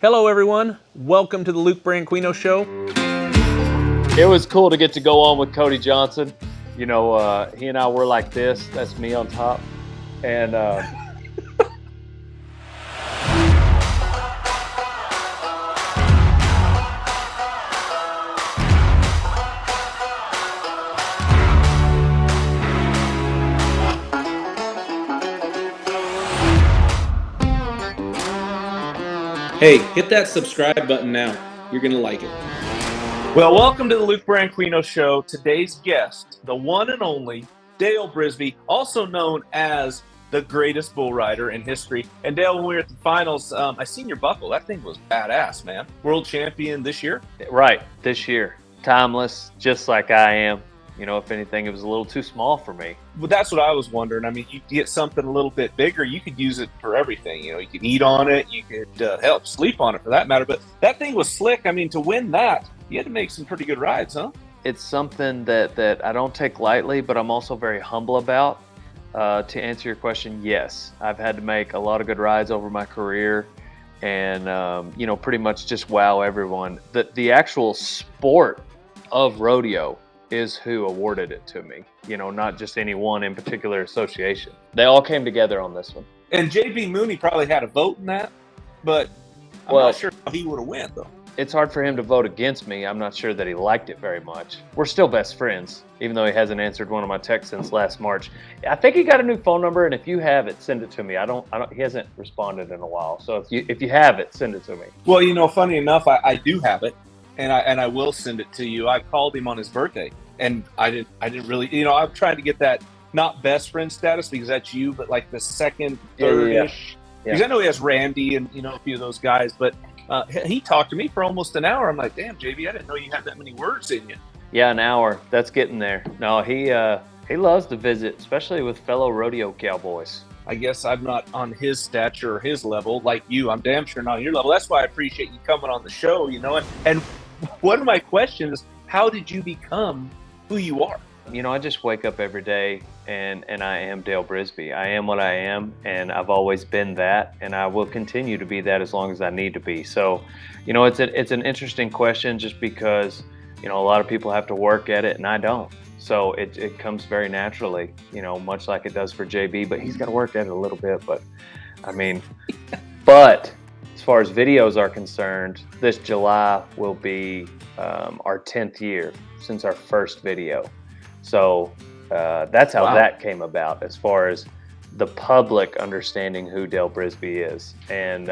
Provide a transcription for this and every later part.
Hello, everyone. Welcome to the Luke Branquinho Show. It was cool to get to go on with Cody Johnson. You know, he and I were like this. That's me on top. And Hey, hit that subscribe button now. You're going to like it. Well, welcome to the Luke Branquinho Show. Today's guest, the one and only Dale Brisby, also known as the greatest bull rider in history. And Dale, when we were at the finals, I seen your buckle. That thing was badass, man. World champion this year? right, this year. Timeless, just like I am. You know, if anything, it was a little too small for me. Well, that's what I was wondering. I mean, you get something a little bit bigger, you could use it for everything. You know, you could eat on it, you could help sleep on it for that matter. But that thing was slick. I mean, to win that, you had to make some pretty good rides, huh? It's something that I don't take lightly, but I'm also very humble about. To answer your question, yes, I've had to make a lot of good rides over my career and, you know, pretty much just wow everyone. The actual sport of rodeo is who awarded it to me, you know, not just any one in particular association. They all came together on this one. And J.B. Mooney probably had a vote in that, but I'm not sure how he would have won, though. It's hard for him to vote against me. I'm not sure that he liked it very much. We're still best friends, even though he hasn't answered one of my texts since last March. I think he got a new phone number, and if you have it, send it to me. He hasn't responded in a while, so if you have it, send it to me. Well, you know, funny enough, I do have it, and I will send it to you. I called him on his birthday, and I didn't really, you know, I'm trying to get that not best friend status because that's you, but like the second, third-ish. Yeah. Because I know he has Randy and, you know, a few of those guys, but he talked to me for almost an hour. I'm like, damn, JB, I didn't know you had that many words in you. Yeah, an hour. That's getting there. No, he loves to visit, especially with fellow rodeo cowboys. I guess I'm not on his stature or his level like you. I'm damn sure not on your level. That's why I appreciate you coming on the show, you know. And one of my questions is, how did you become who you are? You know, I just wake up every day and I am Dale Brisby. I am what I am, and I've always been that, and I will continue to be that as long as I need to be. So, you know, it's an interesting question just because, you know, a lot of people have to work at it and I don't. So it comes very naturally, you know, much like it does for JB, but he's got to work at it a little bit. But I mean, but as far as videos are concerned, this July will be our 10th year since our first video. So that's how that came about as far as the public understanding who Dale Brisby is. And,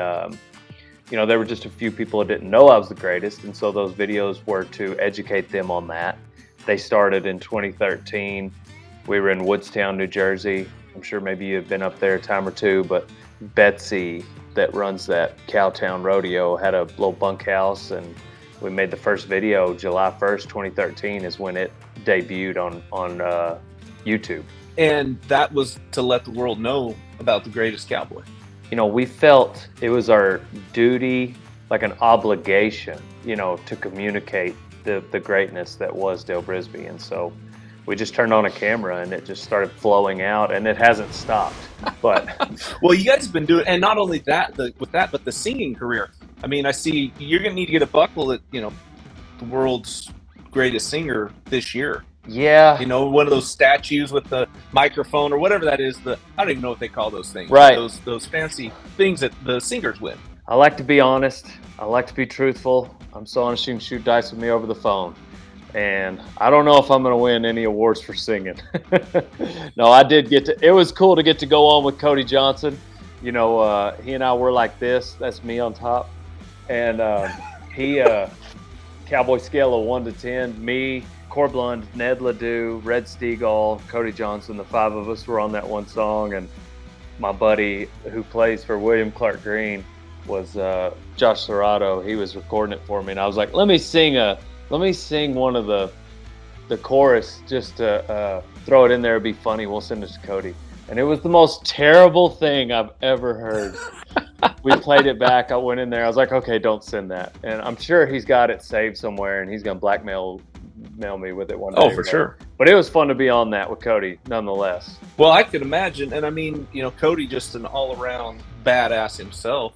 you know, there were just a few people that didn't know I was the greatest. And so those videos were to educate them on that. They started in 2013. We were in Woodstown, New Jersey. I'm sure maybe you've been up there a time or two, but Betsy that runs that Cowtown Rodeo had a little bunkhouse, and we made the first video July 1st, 2013 is when it debuted on YouTube. And that was to let the world know about the greatest cowboy. You know, we felt it was our duty, like an obligation, you know, to communicate the greatness that was Dale Brisby. And so we just turned on a camera and it just started flowing out, and it hasn't stopped. But well, you guys have been doing, and not only that, but the singing career. I mean, I see you're going to need to get a buckle that, you know, the world's greatest singer this year. Yeah. You know, one of those statues with the microphone or whatever that is. I don't even know what they call those things. Right. Those fancy things that the singers win. I like to be honest. I like to be truthful. I'm so honest you can shoot dice with me over the phone. And I don't know if I'm going to win any awards for singing. No, I did it was cool to get to go on with Cody Johnson. You know, he and I were like this. That's me on top. And he, cowboy scale of 1 to 10, me, Corblund, Ned Ledoux, Red Steagall, Cody Johnson, the 5 of us were on that one song. And my buddy who plays for William Clark Green was Josh Serrato. He was recording it for me. And I was like, let me sing one of the chorus just to throw it in there. It'd be funny. We'll send it to Cody. And it was the most terrible thing I've ever heard. We played it back. I went in there. I was like, okay, don't send that. And I'm sure he's got it saved somewhere, and he's going to blackmail me with it one day. Oh, for sure. But it was fun to be on that with Cody, nonetheless. Well, I could imagine. And I mean, you know, Cody, just an all-around badass himself,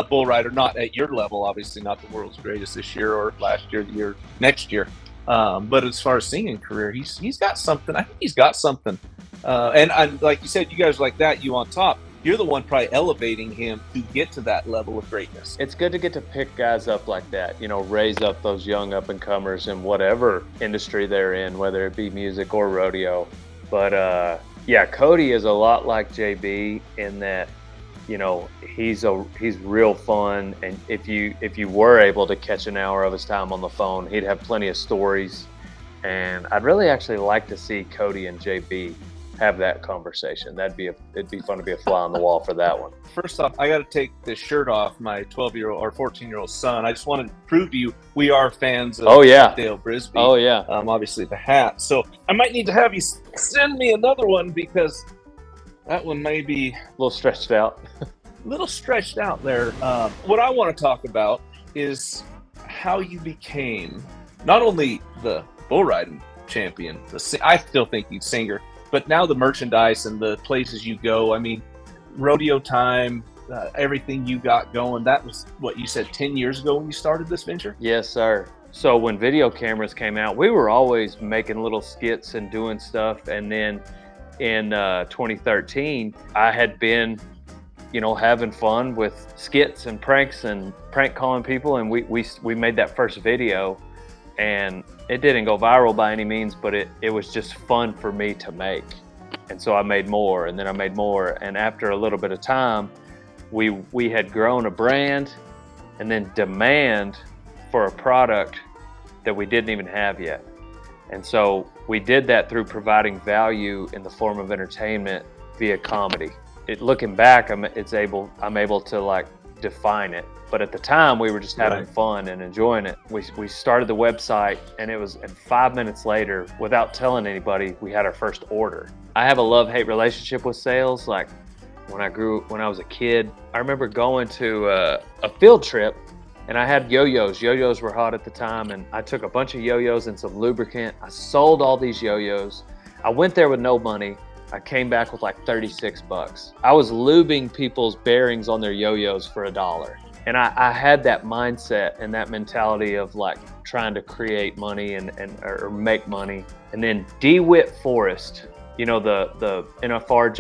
bull rider, not at your level, obviously not the world's greatest this year or last year, the year next year. But as far as singing career, he's got something. I think he's got something. And like you said, you guys like that, you on top. You're the one probably elevating him to get to that level of greatness. It's good to get to pick guys up like that, raise up those young up and comers in whatever industry they're in, whether it be music or rodeo. But yeah, Cody is a lot like JB in that, he's real fun. And if you were able to catch an hour of his time on the phone, he'd have plenty of stories. And I'd really actually like to see Cody and JB have that conversation. It'd be fun to be a fly on the wall for that one. First off, I got to take this shirt off my 12-year-old or 14-year-old son. I just wanted to prove to you we are fans of Dale Brisby. Oh yeah. Obviously the hat. So I might need to have you send me another one because that one may be a little stretched out. There. What I want to talk about is how you became not only the bull riding champion, I still think he's singer, but now the merchandise and the places you go. I mean, Rodeo Time, everything you got going, that was what you said 10 years ago when you started this venture? Yes, sir. So when video cameras came out, we were always making little skits and doing stuff. And then in 2013, I had been, having fun with skits and pranks and prank calling people. And we made that first video. And it didn't go viral by any means, but it was just fun for me to make. And so I made more, and then I made more. And after a little bit of time, we had grown a brand and then demand for a product that we didn't even have yet. And so we did that through providing value in the form of entertainment via comedy. Looking back, I'm able to define it. But at the time, we were just having fun and enjoying it. We started the website, and 5 minutes later, without telling anybody, we had our first order. I have a love-hate relationship with sales. Like when I was a kid, I remember going to a field trip, and I had yo-yos. Yo-yos were hot at the time, and I took a bunch of yo-yos and some lubricant. I sold all these yo-yos. I went there with no money. I came back with like 36 bucks. I was lubing people's bearings on their yo-yos for $1. And I had that mindset and that mentality of trying to create money or make money. And then DeWitt Forrest, the NFR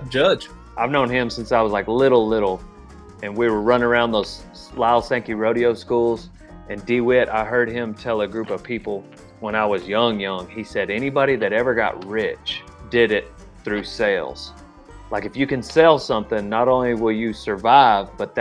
judge. I've known him since I was little. And we were running around those Lyle Sankey rodeo schools. And DeWitt, I heard him tell a group of people when I was young, he said, anybody that ever got rich did it through sales. Like if you can sell something, not only will you survive, but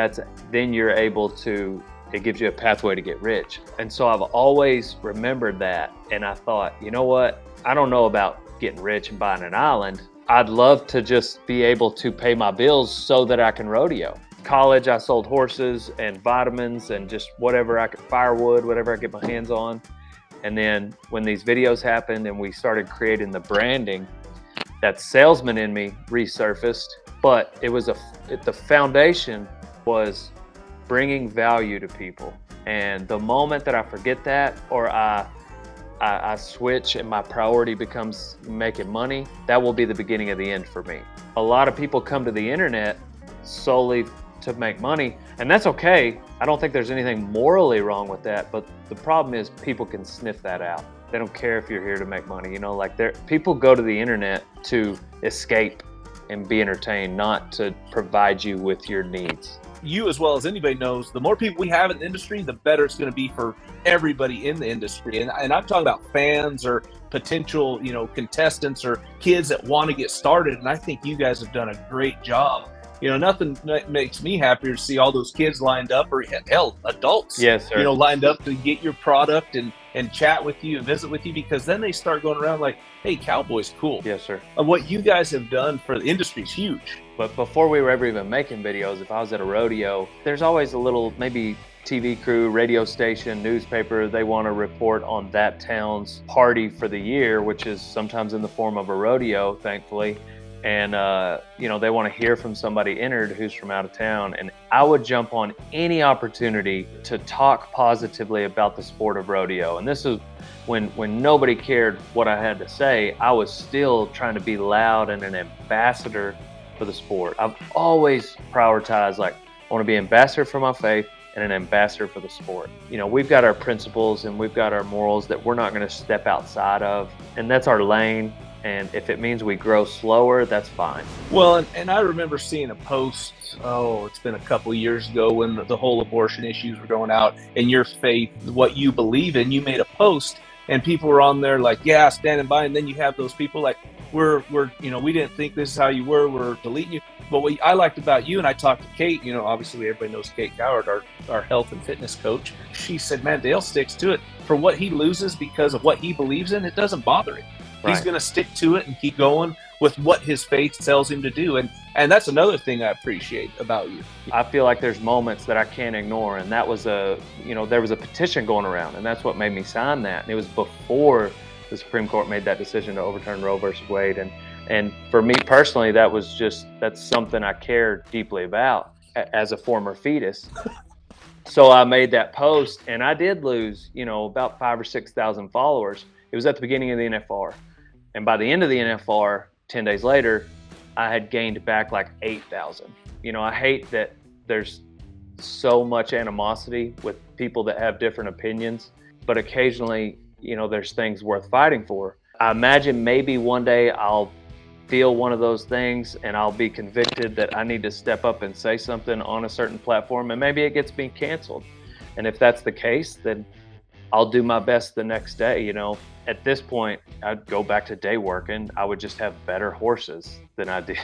then you're able to, it gives you a pathway to get rich. And so I've always remembered that. And I thought, you know what? I don't know about getting rich and buying an island. I'd love to just be able to pay my bills so that I can rodeo. College, I sold horses and vitamins and just whatever I could, firewood, whatever I get my hands on. And then when these videos happened and we started creating the branding, that salesman in me resurfaced, but the foundation was bringing value to people. And the moment that I forget that, or I switch and my priority becomes making money, that will be the beginning of the end for me. A lot of people come to the internet solely to make money, and that's okay. I don't think there's anything morally wrong with that, but the problem is people can sniff that out. They don't care if you're here to make money. People go to the internet to escape and be entertained, not to provide you with your needs. You, as well as anybody knows, the more people we have in the industry, the better it's going to be for everybody in the industry. And I'm talking about fans or potential, contestants or kids that want to get started. And I think you guys have done a great job. Nothing makes me happier to see all those kids lined up, or hell, adults, yes, sir. Lined up to get your product and chat with you and visit with you, because then they start going around like, hey, Cowboy's cool. Yes, sir. And what you guys have done for the industry is huge. But before we were ever even making videos, if I was at a rodeo, there's always a little, maybe TV crew, radio station, newspaper, they want to report on that town's party for the year, which is sometimes in the form of a rodeo, thankfully. And, they want to hear from somebody entered who's from out of town. And I would jump on any opportunity to talk positively about the sport of rodeo. And this is when nobody cared what I had to say. I was still trying to be loud and an ambassador for the sport. I've always prioritized, like, I want to be ambassador for my faith and an ambassador for the sport. You know, we've got our principles and we've got our morals that we're not going to step outside of, and that's our lane. And if it means we grow slower, that's fine. Well, and I remember seeing a post, it's been a couple years ago when the whole abortion issues were going out, and your faith, what you believe in, you made a post and people were on there like, yeah, standing by. And then you have those people like, we didn't think this is how you were, we're deleting you. But what I liked about you, and I talked to Kate, obviously everybody knows Kate Coward, our health and fitness coach. She said, man, Dale sticks to it. For what he loses because of what he believes in, it doesn't bother him. Right. He's going to stick to it and keep going with what his faith tells him to do. And that's another thing I appreciate about you. I feel like there's moments that I can't ignore. And that was there was a petition going around, and that's what made me sign that. And it was before the Supreme Court made that decision to overturn Roe versus Wade. And for me personally, that's something I care deeply about as a former fetus. So I made that post, and I did lose, about 5,000 or 6,000 followers. It was at the beginning of the NFR. And by the end of the NFR, 10 days later, I had gained back like 8,000. I hate that there's so much animosity with people that have different opinions, but occasionally, there's things worth fighting for. I imagine maybe one day I'll feel one of those things and I'll be convicted that I need to step up and say something on a certain platform, and maybe it gets me canceled. And if that's the case, then I'll do my best the next day. At this point, I'd go back to day working. I would just have better horses than I did.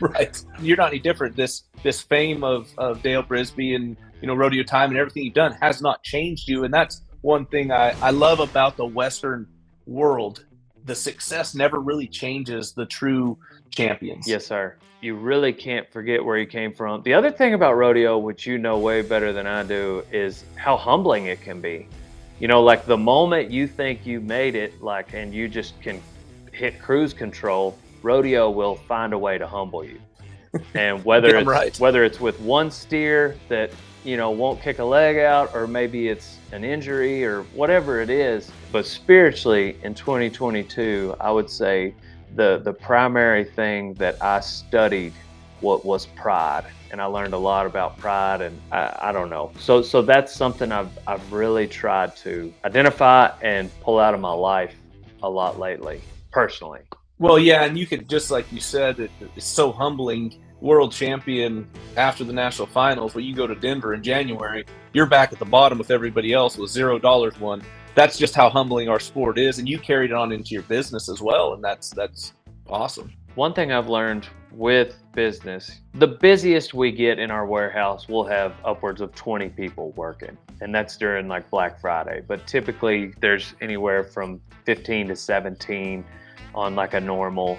Right. You're not any different. This fame of Dale Brisby and, Rodeo Time and everything you've done has not changed you. And that's one thing I love about the Western world. The success never really changes the true champions. Yes, sir. You really can't forget where you came from. The other thing about rodeo, which you know way better than I do, is how humbling it can be. Like the moment you think you made it, and you just can hit cruise control, rodeo will find a way to humble you. And whether it's with one steer that, won't kick a leg out, or maybe it's an injury or whatever it is. But spiritually in 2022, I would say the primary thing that I studied was pride. And I learned a lot about pride, and I don't know. So that's something I've really tried to identify and pull out of my life a lot lately, personally. Well, yeah, and you could, just like you said, it's so humbling. World champion after the national finals, when you go to Denver in January, you're back at the bottom with everybody else with $0 won. That's just how humbling our sport is, and you carried it on into your business as well, and that's awesome. One thing I've learned with business, the busiest we get in our warehouse, we'll have upwards of 20 people working, and that's during like Black Friday. But typically there's anywhere from 15 to 17 on like a normal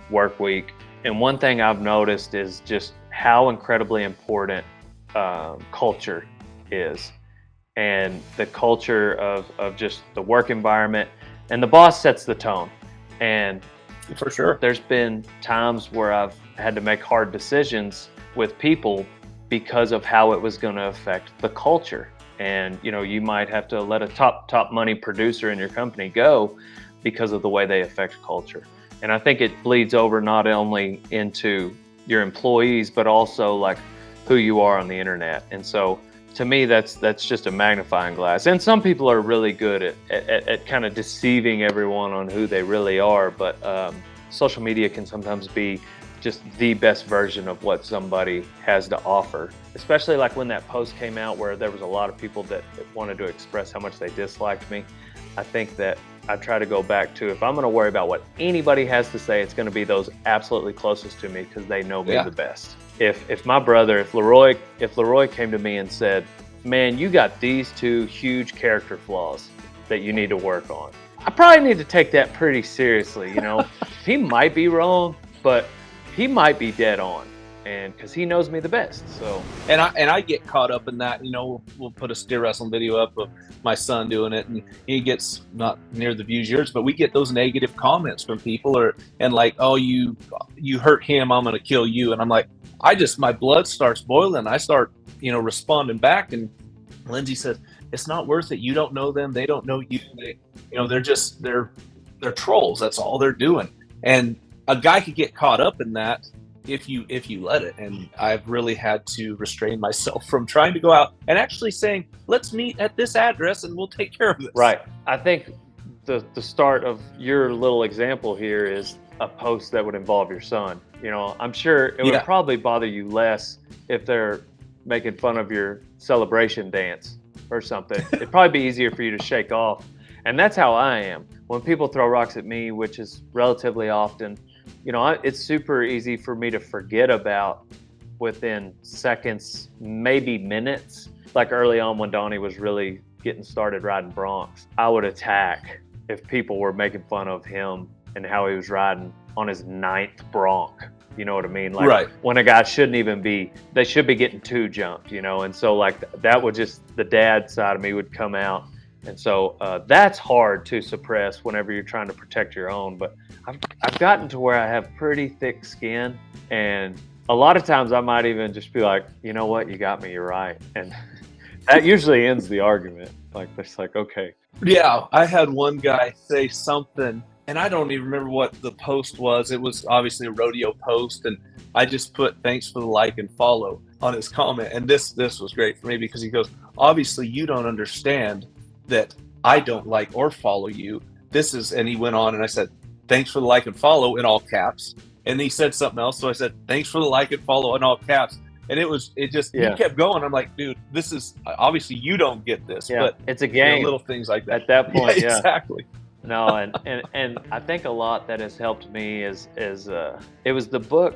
work week. And one thing I've noticed is just how incredibly important culture is, and the culture of just the work environment, and the boss sets the tone. And for sure, there's been times where I've had to make hard decisions with people because of how it was going to affect the culture. And you might have to let a top money producer in your company go because of the way they affect culture. And I think it bleeds over not only into your employees, but also like who you are on the internet. And so to me, that's just a magnifying glass. And some people are really good at kind of deceiving everyone on who they really are. But social media can sometimes be just the best version of what somebody has to offer. Especially like when that post came out where there was a lot of people that wanted to express how much they disliked me. I think that I try to go back to, if I'm going to worry about what anybody has to say, it's going to be those absolutely closest to me because they know me the best. If my brother, if Leroy came to me and said, man, you got these two huge character flaws that you need to work on, I probably need to take that pretty seriously. He might be wrong, but he might be dead on. And because he knows me the best. So and I get caught up in that. We'll put a steer wrestling video up of my son doing it, and he gets not near the views yours, but we get those negative comments from people, and like, oh, you hurt him, I'm gonna kill you. And I'm like, my blood starts boiling. I start responding back, and Lindsay says, it's not worth it. You don't know them, they don't know you. They're trolls. That's all they're doing. And a guy could get caught up in that if you let it. And I've really had to restrain myself from trying to go out and actually saying, let's meet at this address and we'll take care of this. Right. I think the start of your little example here is a post that would involve your son. You know, I'm sure it would probably bother you less if they're making fun of your celebration dance or something. It'd probably be easier for you to shake off. And that's how I am. When people throw rocks at me, which is relatively often, you know, it's super easy for me to forget about within seconds, maybe minutes. Like early on when Donnie was really getting started riding broncs, I would attack if people were making fun of him and how he was riding on his 9th bronc. You know what I mean? Like when a guy shouldn't even be, they should be getting 2 jumped, you know? And so like that would just, the dad side of me would come out. And so that's hard to suppress whenever you're trying to protect your own. But I've gotten to where I have pretty thick skin, and a lot of times I might even just be like, you know what, you got me, you're right. And that usually ends the argument. Like, it's like, okay. Yeah, I had one guy say something, and I don't even remember what the post was. It was obviously a rodeo post, and I just put thanks for the like and follow on his comment. And this was great for me because he goes, obviously you don't understand that I don't like or follow you. This is, and he went on and I said, thanks for the like and follow in all caps. And he said something else. So I said, thanks for the like and follow in all caps. And he kept going. I'm like, dude, this is, obviously you don't get this, but it's a game. You know, little things like that. At that point, yeah. Exactly. No, and I think a lot that has helped me is it was the book,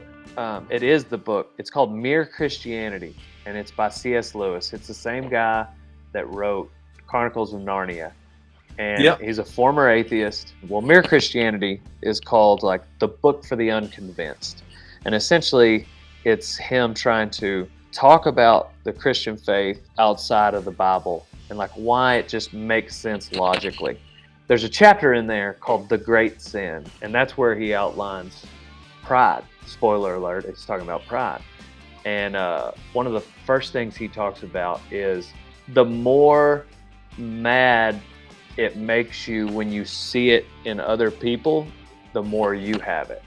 it is the book. It's called Mere Christianity, and it's by C.S. Lewis. It's the same guy that wrote Chronicles of Narnia, and he's a former atheist. Well, Mere Christianity is called like the book for the unconvinced, and essentially it's him trying to talk about the Christian faith outside of the Bible and like why it just makes sense logically. There's a chapter in there called The Great Sin, and that's where he outlines pride. Spoiler alert, he's talking about pride. And one of the first things he talks about is the more mad it makes you when you see it in other people, the more you have it.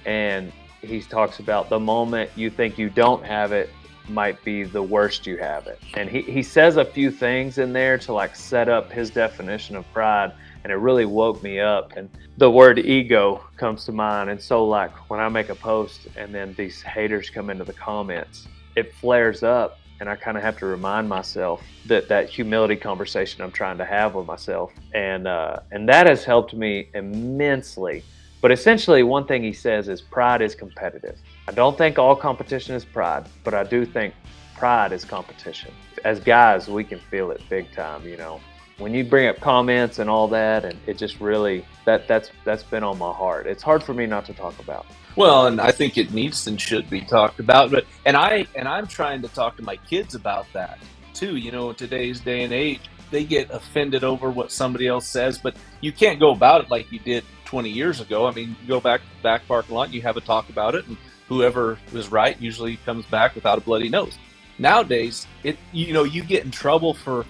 And he talks about the moment you think you don't have it might be the worst you have it. And he says a few things in there to like set up his definition of pride, and it really woke me up. And the word ego comes to mind. And so like when I make a post and then these haters come into the comments, it flares up. And I kind of have to remind myself that humility conversation I'm trying to have with myself. And that has helped me immensely. But essentially one thing he says is pride is competitive. I don't think all competition is pride, but I do think pride is competition. As guys, we can feel it big time, you know. When you bring up comments and all that, and it just really, that's been on my heart. It's hard for me not to talk about. Well, and I think it needs and should be talked about, but I'm trying to talk to my kids about that too. You know, in today's day and age, they get offended over what somebody else says, but you can't go about it like you did 20 years ago. I mean, you go back to the back parking lot, you have a talk about it, and whoever is right usually comes back without a bloody nose. Nowadays, you get in trouble for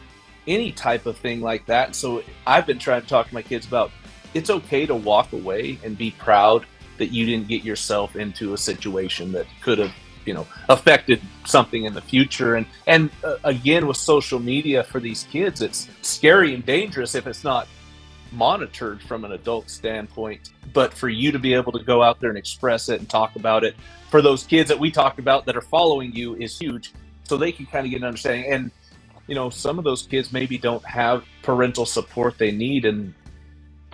any type of thing like that. So I've been trying to talk to my kids about it's okay to walk away and be proud that you didn't get yourself into a situation that could have, affected something in the future. And again, with social media for these kids, it's scary and dangerous if it's not monitored from an adult standpoint. But for you to be able to go out there and express it and talk about it for those kids that we talked about that are following you is huge, so they can kind of get an understanding. And some of those kids maybe don't have parental support they need, and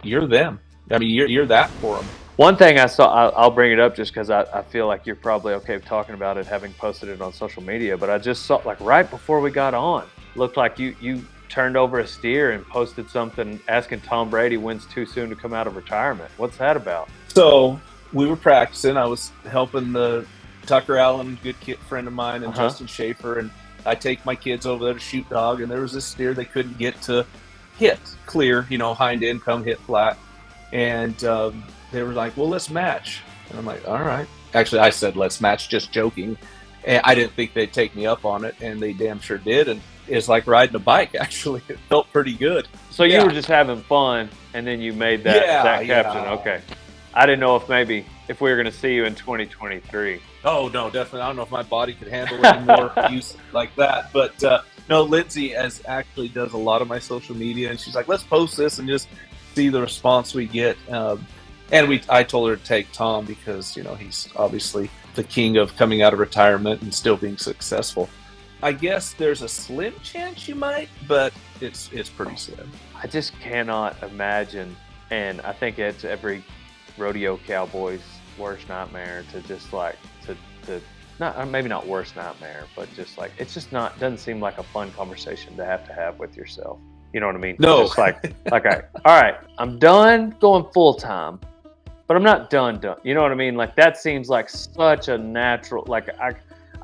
you're them. I mean, you're that for them. One thing I saw, I'll bring it up just because I feel like you're probably okay with talking about it, having posted it on social media, but I just saw, like right before we got on, looked like you turned over a steer and posted something asking Tom Brady when's too soon to come out of retirement. What's that about? So we were practicing. I was helping the Tucker Allen, good friend of mine, and Justin Schaefer, and I take my kids over there to shoot dog, and there was this steer they couldn't get to hit clear, hind end, come hit flat. And they were like, well, let's match. And I'm like, all right. Actually, I said, let's match, just joking. And I didn't think they'd take me up on it, and they damn sure did. And it's like riding a bike, actually. It felt pretty good. So you were just having fun, and then you made that caption. Okay. I didn't know if maybe if we were going to see you in 2023. Oh, no, definitely. I don't know if my body could handle any more use like that. But no, Lindsay actually does a lot of my social media, and she's like, let's post this and just see the response we get. I told her to take Tom because, he's obviously the king of coming out of retirement and still being successful. I guess there's a slim chance you might, but it's pretty slim. I just cannot imagine, and I think it's every rodeo cowboy's worst nightmare to just like to not, maybe not worst nightmare, but just like it's just not, doesn't seem like a fun conversation to have with yourself. You know what I mean? No. Just like all right, I'm done going full time, but I'm not done. You know what I mean? Like that seems like such a natural, like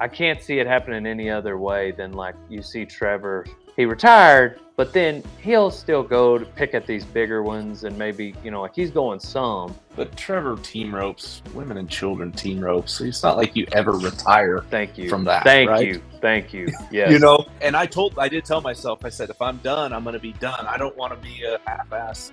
I can't see it happening any other way than like you see Trevor, he retired, but then he'll still go to pick at these bigger ones and maybe, like he's going some. But Trevor team ropes, women and children team ropes. So it's not like you ever retire from that. Thank you. Yes. And I did tell myself, I said, if I'm done, I'm going to be done. I don't want to be a half-ass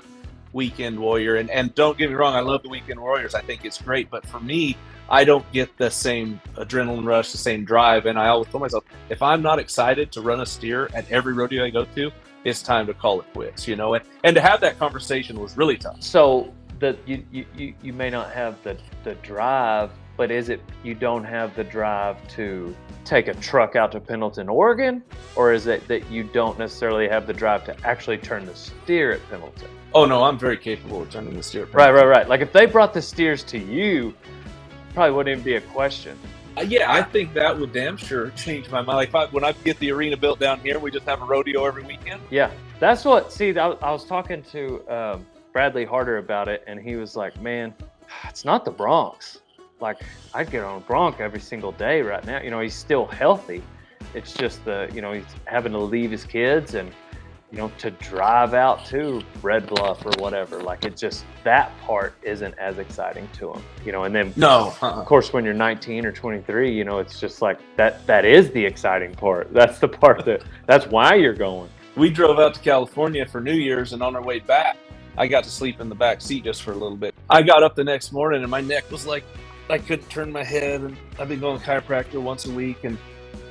weekend warrior. And don't get me wrong, I love the weekend warriors. I think it's great. But for me, I don't get the same adrenaline rush, the same drive. And I always tell myself, if I'm not excited to run a steer at every rodeo I go to, it's time to call it quits, and to have that conversation was really tough. So you may not have the drive, but is it you don't have the drive to take a truck out to Pendleton, Oregon? Or is it that you don't necessarily have the drive to actually turn the steer at Pendleton? Oh, no, I'm very capable of turning the steer at Pendleton. Right. Like if they brought the steers to you, probably wouldn't even be a question. Yeah, I think that would damn sure change my mind. Like when I get the arena built down here, we just have a rodeo every weekend. Yeah, that's what. See, I was talking to Bradley Harder about it, and he was like, "Man, it's not the Bronx. Like I'd get on a Bronc every single day right now. He's still healthy. It's just he's having to leave his kids and." To drive out to Red Bluff or whatever, like it just, that part isn't as exciting to him, and then of course when you're 19 or 23, it's just like that is the exciting part. That's the part that's why you're going. We drove out to California for New Year's, and on our way back, I got to sleep in the back seat just for a little bit. I got up the next morning and my neck was like, I couldn't turn my head, and I've been going to chiropractor once a week, and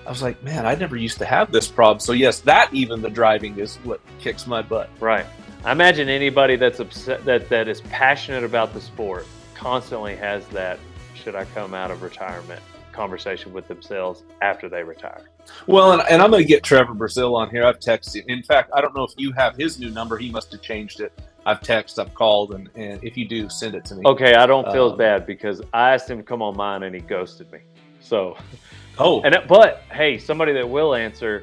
I was like, man, I never used to have this problem. So yes, even the driving is what kicks my butt. Right. I imagine anybody that's upset, that is passionate about the sport, constantly has that should I come out of retirement conversation with themselves after they retire. Well, and I'm going to get Trevor Brazil on here. I've texted him. In fact, I don't know if you have his new number. He must have changed it. I've texted, I've called, and if you do, send it to me. Okay, I don't feel as bad because I asked him to come on mine and he ghosted me. So... But hey, somebody that will answer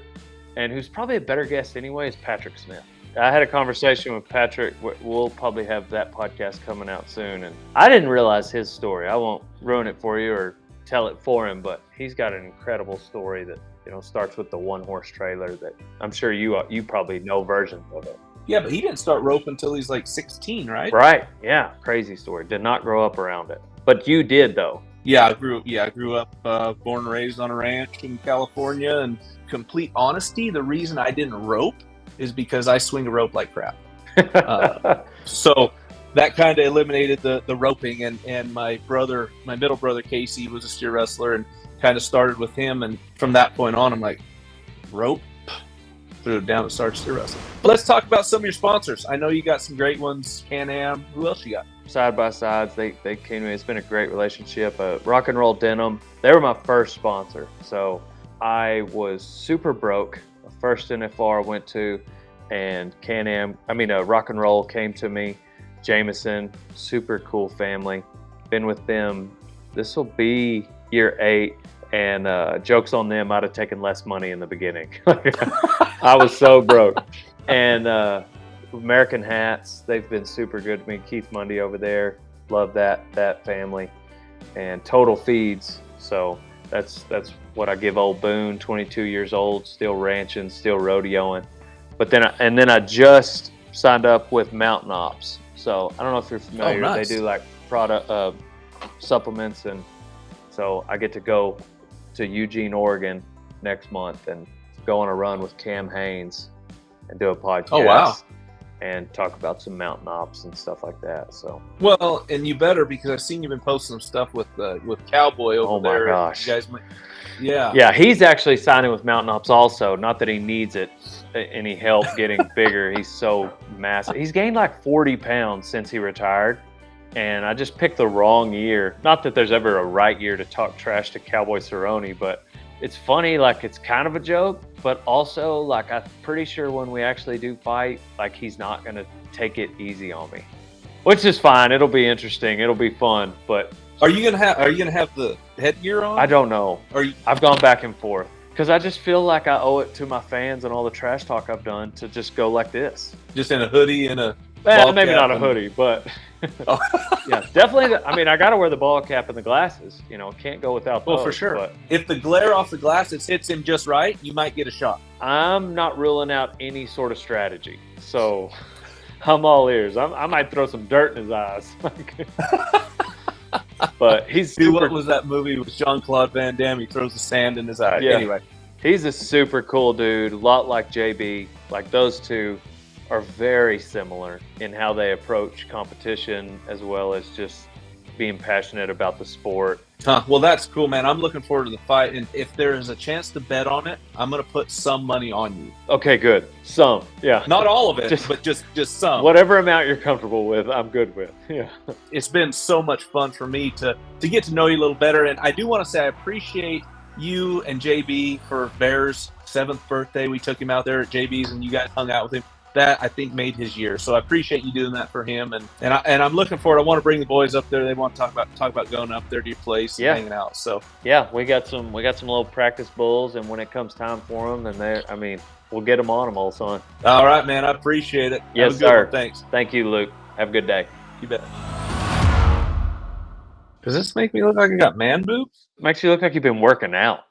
and who's probably a better guest anyway is Patrick Smith. I had a conversation with Patrick. We'll probably have that podcast coming out soon. And I didn't realize his story. I won't ruin it for you or tell it for him, but he's got an incredible story that, starts with the one-horse trailer that I'm sure you probably know versions of it. Yeah, but he didn't start rope until he's like 16, right? Right. Yeah. Crazy story. Did not grow up around it. But you did, though. Yeah, I grew up born and raised on a ranch in California. And complete honesty, the reason I didn't rope is because I swing a rope like crap. So that kind of eliminated the roping. And my middle brother Casey was a steer wrestler, and kind of started with him. And from that point on, I'm like, rope, threw it down and started steer wrestling. But let's talk about some of your sponsors. I know you got some great ones. Can-Am. Who else you got? Side by sides, they came to me. It's been a great relationship. Rock and Roll Denim, they were my first sponsor. So I was super broke. The first NFR I went to, and Rock and Roll came to me. Jameson, super cool family. Been with them. This will be year 8. And jokes on them, I'd have taken less money in the beginning. I was so broke. And American Hats, they've been super good to me. Keith Mundy over there, love that family. And Total Feeds, so that's what I give old Boone, 22 years old, still ranching, still rodeoing. But then I just signed up with Mountain Ops. So I don't know if you're familiar. Oh, nice. They do like product supplements, and so I get to go to Eugene, Oregon next month and go on a run with Cam Haynes and do a podcast. Oh, wow. and talk about some mountain ops and stuff like that. So well, and you better, because I've seen you've been posting some stuff with Cowboy over there. Oh my gosh. You guys, yeah. Yeah, he's actually signing with Mountain Ops also. Not that he needs it, any help getting bigger. He's so massive. He's gained like 40 pounds since he retired. And I just picked the wrong year. Not that there's ever a right year to talk trash to Cowboy Cerrone, but it's funny, like it's kind of a joke, but also like I'm pretty sure when we actually do fight, like he's not gonna take it easy on me. Which is fine. It'll be interesting. It'll be fun. But Are you gonna have the headgear on? I don't know. I've gone back and forth because I just feel like I owe it to my fans and all the trash talk I've done to just go like this. Just in a hoodie and a maybe not a hoodie, but oh. yeah, definitely. I mean, I got to wear the ball cap and the glasses. You know, can't go without those. Well, for sure. But if the glare off the glasses hits him just right, you might get a shot. I'm not ruling out any sort of strategy, so I'm all ears. I might throw some dirt in his eyes. But he's Dude, what was that movie with Jean-Claude Van Damme? He throws the sand in his eye. Yeah. Anyway, he's a super cool dude. A lot like JB. Like those two are very similar in how they approach competition, as well as just being passionate about the sport. Well, that's cool, man. I'm looking forward to the fight, and if there is a chance to bet on it, I'm going to put some money on you. Okay, good. Some, yeah. Not all of it, but just some. Whatever amount you're comfortable with, I'm good with. Yeah. It's been so much fun for me to get to know you a little better, and I do want to say I appreciate you and JB for Bear's 7th birthday. We took him out there at JB's, and you guys hung out with him. That I think made his year, so I appreciate you doing that for him, and I'm looking forward. I want to bring the boys up there. They want to talk about going up there to your place and hanging out. So yeah, we got some little practice bulls, and when it comes time for them, then we'll get them on them, old son. All right, man. I appreciate it. Yes, sir. Thanks. Thank you, Luke. Have a good day. You bet. Does this make me look like I got man boobs? Makes you look like you've been working out.